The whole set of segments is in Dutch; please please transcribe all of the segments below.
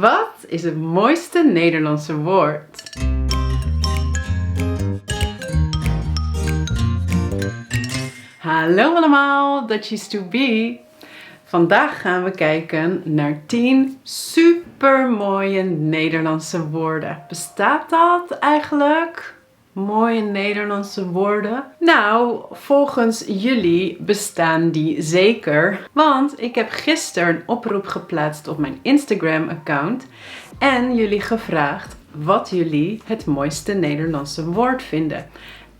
Wat is het mooiste Nederlandse woord? Hallo allemaal, Dutchies to be. Vandaag gaan we kijken naar 10 supermooie Nederlandse woorden. Bestaat dat eigenlijk? Mooie Nederlandse woorden? Nou, volgens jullie bestaan die zeker. Want ik heb gisteren een oproep geplaatst op mijn Instagram-account. En jullie gevraagd wat jullie het mooiste Nederlandse woord vinden.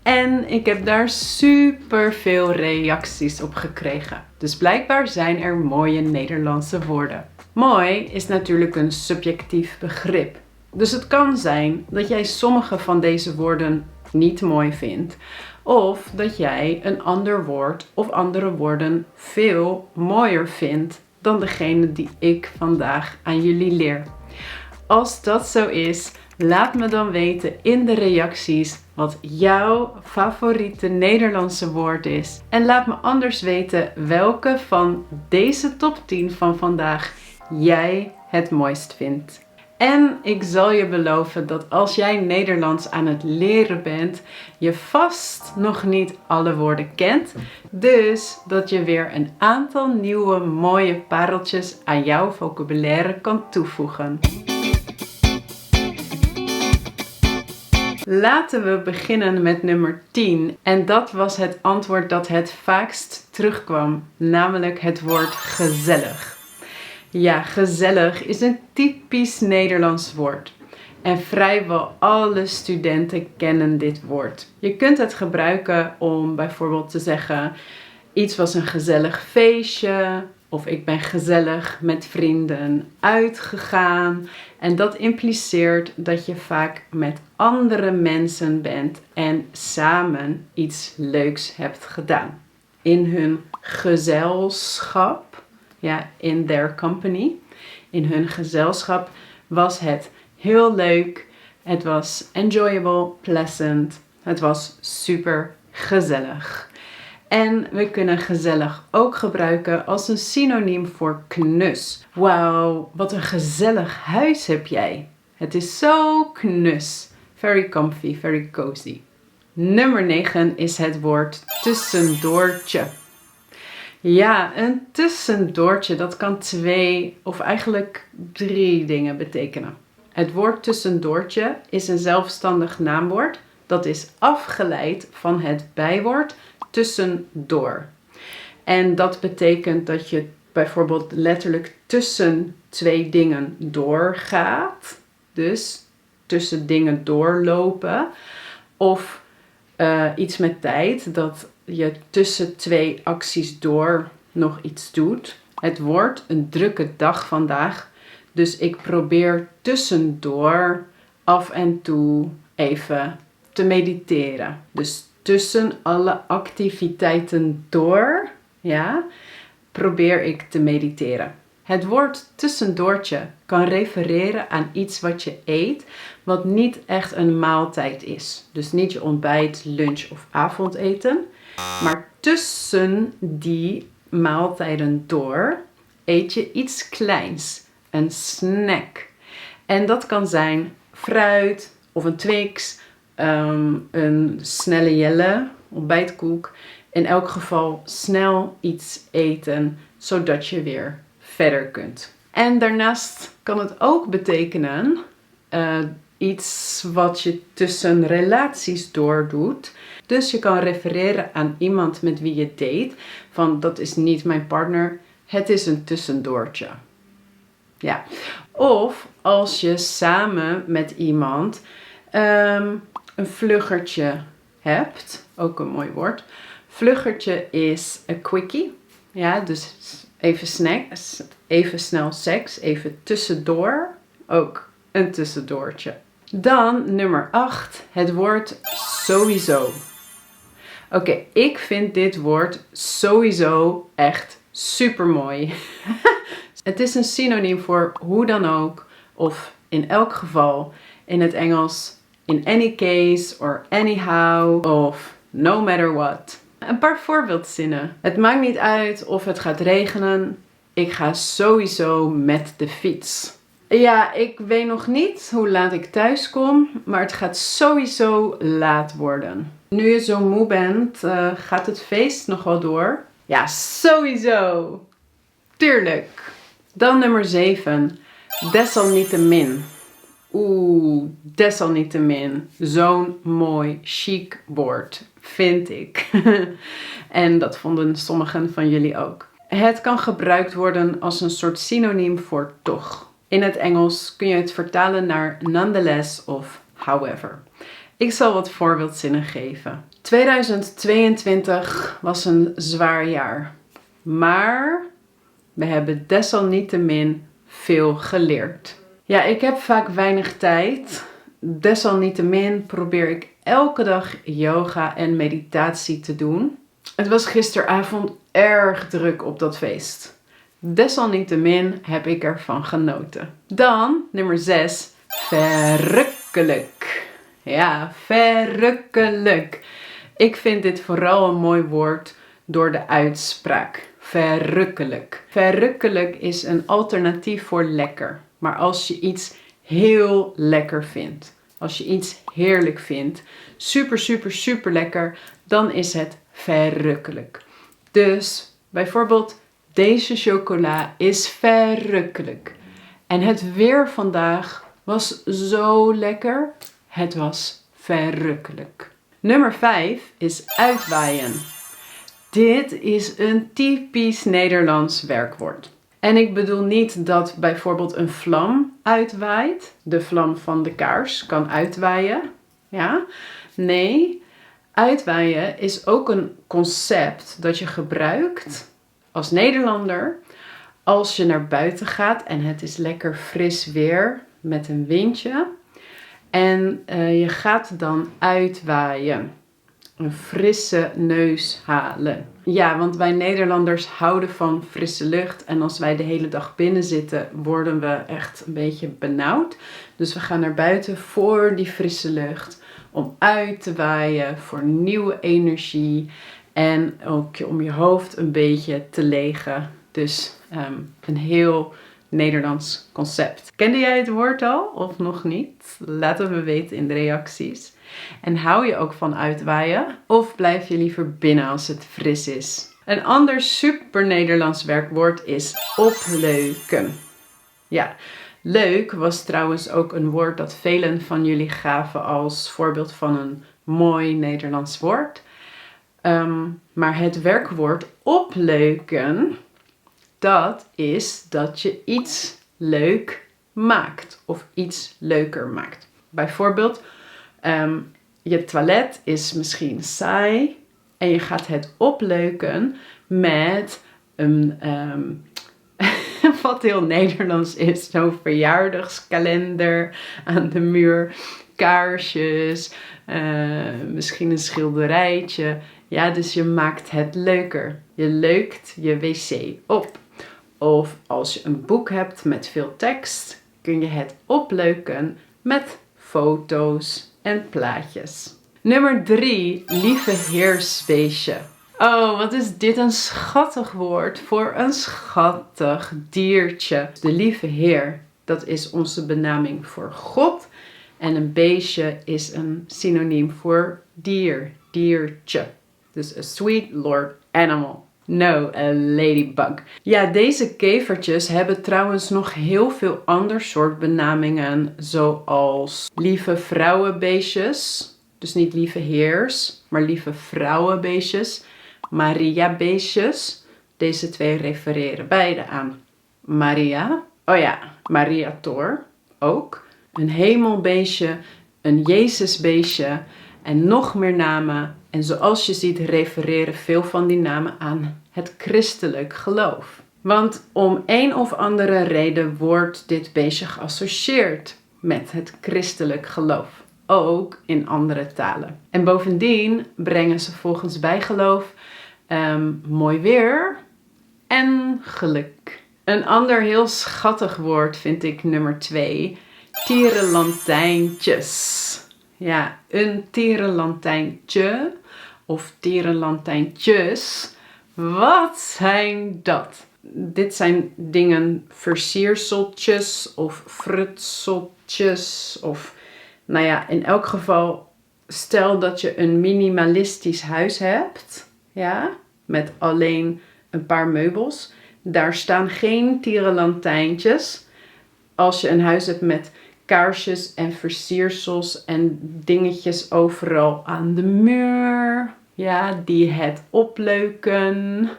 En ik heb daar super veel reacties op gekregen. Dus blijkbaar zijn er mooie Nederlandse woorden. Mooi is natuurlijk een subjectief begrip. Dus het kan zijn dat jij sommige van deze woorden niet mooi vindt. Of dat jij een ander woord of andere woorden veel mooier vindt dan degene die ik vandaag aan jullie leer. Als dat zo is, laat me dan weten in de reacties wat jouw favoriete Nederlandse woord is. En laat me anders weten welke van deze top 10 van vandaag jij het mooist vindt. En ik zal je beloven dat als jij Nederlands aan het leren bent, je vast nog niet alle woorden kent. Dus dat je weer een aantal nieuwe mooie pareltjes aan jouw vocabulaire kan toevoegen. Laten we beginnen met nummer 10. En dat was het antwoord dat het vaakst terugkwam, namelijk het woord gezellig. Ja, gezellig is een typisch Nederlands woord. En vrijwel alle studenten kennen dit woord. Je kunt het gebruiken om bijvoorbeeld te zeggen: iets was een gezellig feestje. Of ik ben gezellig met vrienden uitgegaan. En dat impliceert dat je vaak met andere mensen bent en samen iets leuks hebt gedaan. In hun gezelschap, ja, in their company, in hun gezelschap was het heel leuk. Het was enjoyable, pleasant. Het was super gezellig. En we kunnen gezellig ook gebruiken als een synoniem voor knus. Wauw, wat een gezellig huis heb jij. Het is zo knus. Very comfy, very cozy. Nummer 9 is het woord tussendoortje. Ja, een tussendoortje, dat kan 2 of eigenlijk 3 dingen betekenen. Het woord tussendoortje is een zelfstandig naamwoord. Dat is afgeleid van het bijwoord tussendoor. En dat betekent dat je bijvoorbeeld letterlijk tussen 2 dingen doorgaat. Dus tussen dingen doorlopen. Of iets met tijd, dat je tussen 2 acties door nog iets doet. Het wordt een drukke dag vandaag. Dus ik probeer tussendoor af en toe even te mediteren. Dus tussen alle activiteiten door, ja, probeer ik te mediteren. Het woord tussendoortje kan refereren aan iets wat je eet, wat niet echt een maaltijd is. Dus niet je ontbijt, lunch of avondeten. Maar tussen die maaltijden door eet je iets kleins, een snack. En dat kan zijn fruit of een Twix, een snelle jelle, ontbijtkoek. In elk geval snel iets eten, zodat je weer verder kunt. En daarnaast kan het ook betekenen iets wat je tussen relaties doordoet. Dus je kan refereren aan iemand met wie je date. Van dat is niet mijn partner, het is een tussendoortje. Ja. Of als je samen met iemand een vluggertje hebt. Ook een mooi woord. Vluggertje is een quickie. Ja, dus even snack, even snel seks, even tussendoor. Ook een tussendoortje. Dan nummer 8, het woord sowieso. Oké, ik vind dit woord sowieso echt super mooi. Het is een synoniem voor hoe dan ook, of in elk geval, in het Engels, in any case or anyhow, of no matter what. Een paar voorbeeldzinnen. Het maakt niet uit of het gaat regenen. Ik ga sowieso met de fiets. Ja, ik weet nog niet hoe laat ik thuis kom, maar het gaat sowieso laat worden. Nu je zo moe bent, gaat het feest nog wel door? Ja, sowieso! Tuurlijk! Dan nummer 7. Desalniettemin. Desalniettemin. Zo'n mooi, chic woord, vind ik. En dat vonden sommigen van jullie ook. Het kan gebruikt worden als een soort synoniem voor toch. In het Engels kun je het vertalen naar nonetheless of however. Ik zal wat voorbeeldzinnen geven. 2022 was een zwaar jaar. Maar we hebben desalniettemin veel geleerd. Ja, ik heb vaak weinig tijd. Desalniettemin probeer ik elke dag yoga en meditatie te doen. Het was gisteravond erg druk op dat feest. Desalniettemin heb ik ervan genoten. Dan nummer 6. Verrukkelijk. Ja, verrukkelijk. Ik vind dit vooral een mooi woord door de uitspraak. Verrukkelijk. Verrukkelijk is een alternatief voor lekker. Maar als je iets heel lekker vindt, als je iets heerlijk vindt, super, super, super lekker, dan is het verrukkelijk. Dus bijvoorbeeld, deze chocola is verrukkelijk. En het weer vandaag was zo lekker. Het was verrukkelijk. Nummer 5 is uitwaaien. Dit is een typisch Nederlands werkwoord. En ik bedoel niet dat bijvoorbeeld een vlam uitwaait. De vlam van de kaars kan uitwaaien. Ja? Nee, uitwaaien is ook een concept dat je gebruikt als Nederlander als je naar buiten gaat en het is lekker fris weer met een windje. En je gaat dan uitwaaien. Een frisse neus halen. Ja, want wij Nederlanders houden van frisse lucht. En als wij de hele dag binnen zitten, worden we echt een beetje benauwd. Dus we gaan naar buiten voor die frisse lucht. Om uit te waaien, voor nieuwe energie. En ook om je hoofd een beetje te legen. Dus een heel Nederlands concept. Kende jij het woord al of nog niet? Laat het me weten in de reacties. En hou je ook van uitwaaien? Of blijf je liever binnen als het fris is? Een ander super Nederlands werkwoord is opleuken. Ja, leuk was trouwens ook een woord dat velen van jullie gaven als voorbeeld van een mooi Nederlands woord. Maar het werkwoord opleuken, dat is dat je iets leuk maakt of iets leuker maakt. Bijvoorbeeld, je toilet is misschien saai en je gaat het opleuken met een, wat heel Nederlands is, zo'n verjaardagskalender aan de muur, kaarsjes, misschien een schilderijtje. Ja, dus je maakt het leuker. Je leukt je wc op. Of als je een boek hebt met veel tekst, kun je het opleuken met foto's en plaatjes. Nummer 3, lieve heersbeestje. Oh, wat is dit een schattig woord voor een schattig diertje. De lieve Heer, dat is onze benaming voor God. En een beestje is een synoniem voor dier, diertje. Dus a sweet lord animal. No, a ladybug. Ja, deze kevertjes hebben trouwens nog heel veel ander soort benamingen, zoals lieve vrouwenbeestjes. Dus niet lieve heers, maar lieve vrouwenbeestjes. Maria-beestjes. Deze twee refereren beide aan Maria. Oh ja, Mariator ook. Een hemelbeestje, een Jezusbeestje en nog meer namen. En zoals je ziet refereren veel van die namen aan het christelijk geloof. Want om een of andere reden wordt dit beestje geassocieerd met het christelijk geloof. Ook in andere talen. En bovendien brengen ze volgens bijgeloof mooi weer en geluk. Een ander heel schattig woord vind ik nummer 2. Tierenlantijntjes. Ja, een tierenlantijntje of tierenlantijntjes. Wat zijn dat? dit zijn dingen, versierseltjes of frutseltjes. Of nou ja, in elk geval, stel dat je een minimalistisch huis hebt. Ja, met alleen een paar meubels. Daar staan geen tierenlantijntjes. Als je een huis hebt met kaarsjes en versiersels en dingetjes overal aan de muur. Ja, die het opleuken.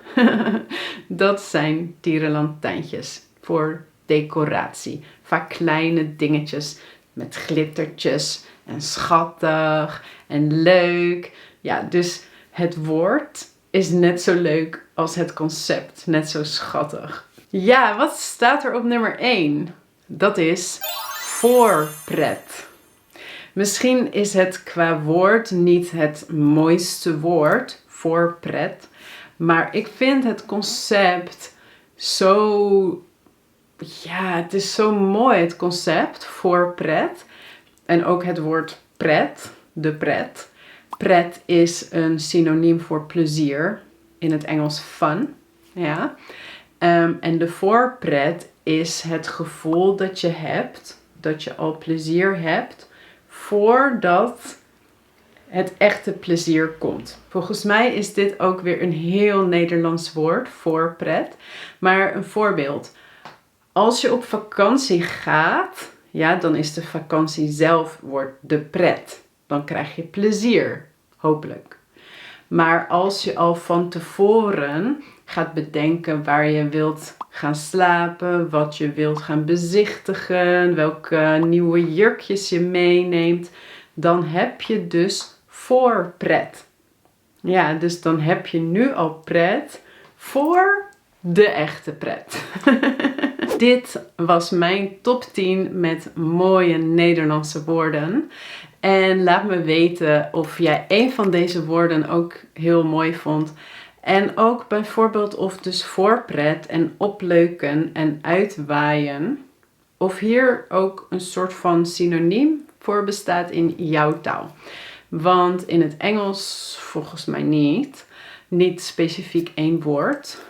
Dat zijn tierenlantijntjes voor decoratie. Vaak kleine dingetjes met glittertjes en schattig en leuk. Ja, dus het woord is net zo leuk als het concept. Net zo schattig. Ja, wat staat er op nummer 1? Dat is voorpret. Misschien is het qua woord niet het mooiste woord, voorpret. Maar ik vind het concept zo... Ja, het is zo mooi, het concept, voorpret. En ook het woord pret, de pret. Pret is een synoniem voor plezier. In het Engels fun. Ja. En de voorpret is het gevoel dat je hebt, dat je al plezier hebt, voordat het echte plezier komt. Volgens mij is dit ook weer een heel Nederlands woord, voorpret. Maar een voorbeeld. Als je op vakantie gaat, ja, dan is de vakantie zelf wordt de pret. Dan krijg je plezier, hopelijk. Maar als je al van tevoren gaat bedenken waar je wilt gaan slapen, wat je wilt gaan bezichtigen, welke nieuwe jurkjes je meeneemt, dan heb je dus voorpret. Ja, dus dan heb je nu al pret voor de echte pret. Dit was mijn top 10 met mooie Nederlandse woorden. En laat me weten of jij een van deze woorden ook heel mooi vond. En ook bijvoorbeeld of dus voorpret en opleuken en uitwaaien. Of hier ook een soort van synoniem voor bestaat in jouw taal. Want in het Engels volgens mij niet. Niet specifiek één woord.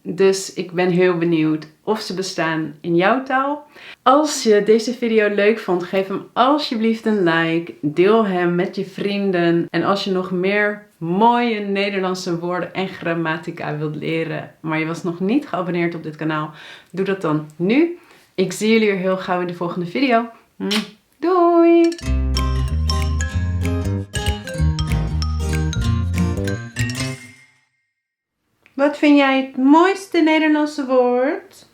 Dus ik ben heel benieuwd of ze bestaan in jouw taal. Als je deze video leuk vond, geef hem alsjeblieft een like. Deel hem met je vrienden. En als je nog meer mooie Nederlandse woorden en grammatica wilt leren, maar je was nog niet geabonneerd op dit kanaal, doe dat dan nu. Ik zie jullie weer heel gauw in de volgende video. Doei! Wat vind jij het mooiste Nederlandse woord?